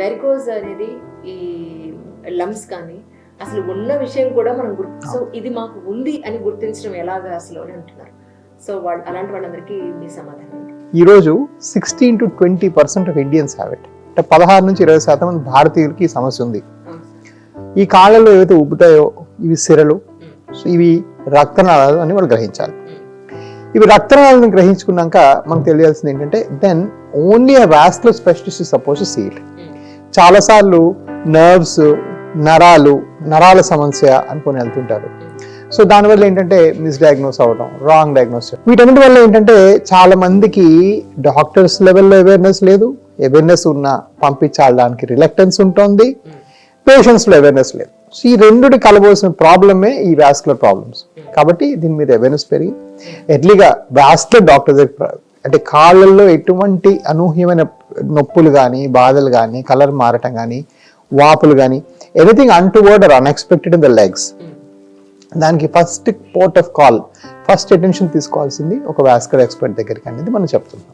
Varicose అనేది ఈ lumps కానీ అసలు ఉన్న విషయం కూడా మనం సో ఇది మాకు ఉంది అని గుర్తించడం ఎలాగా అసలు అని అంటున్నారు. సో వాళ్ళు అలాంటి వాళ్ళందరికీ మీ సమాధానం ఏంటి? ఈరోజు 16 to 20% of Indians have it. అంటే 16 నుంచి 20% మంది భారతీయులకి ఈ సమస్య ఉంది. ఈ కాళ్ళలో ఏవైతే ఉబ్బుతాయో ఇవి సిరలు, ఇవి రక్తనాళాలు అని వాళ్ళు గ్రహించాలి. ఇవి రక్తనాళాలను గ్రహించుకున్నాక మనకు తెలియాల్సింది ఏంటంటే then only a vascular specialist is supposed to see it. చాలాసార్లు నర్వ్స్, నరాల సమస్య అనుకొని వెళ్తుంటారు. సో దానివల్ల ఏంటంటే మిస్డయాగ్నోస్ అవ్వడం, రాంగ్ డయాగ్నోస్. వీటన్నిటి వల్ల ఏంటంటే చాలా మందికి డాక్టర్స్ లెవెల్లో అవేర్నెస్ లేదు, అవేర్నెస్ ఉన్న పంపించాలడానికి రిలక్టెన్స్ ఉంటుంది, పేషెంట్స్లో అవేర్నెస్ లేదు. సో ఈ రెండుటి కలబోసిన ప్రాబ్లమే ఈ వాస్కులర్ ప్రాబ్లమ్స్. కాబట్టి దీని మీద అవేర్నెస్ పెరిగి ఎర్లీగా వాస్కులర్ డాక్టర్ దగ్గర, అంటే కాళ్ళల్లో ఎటువంటి అనూహ్యమైన నొప్పులు కానీ, బాధలు కానీ, కలర్ మారటం కానీ, వాపులు కానీ, anything untoward or unexpected in the legs, దానికి first port of call, first attention తీసుకోవాల్సింది ఒక వాస్కులర్ ఎక్స్పర్ట్ దగ్గరికి అనేది మనం చెప్తున్నాం.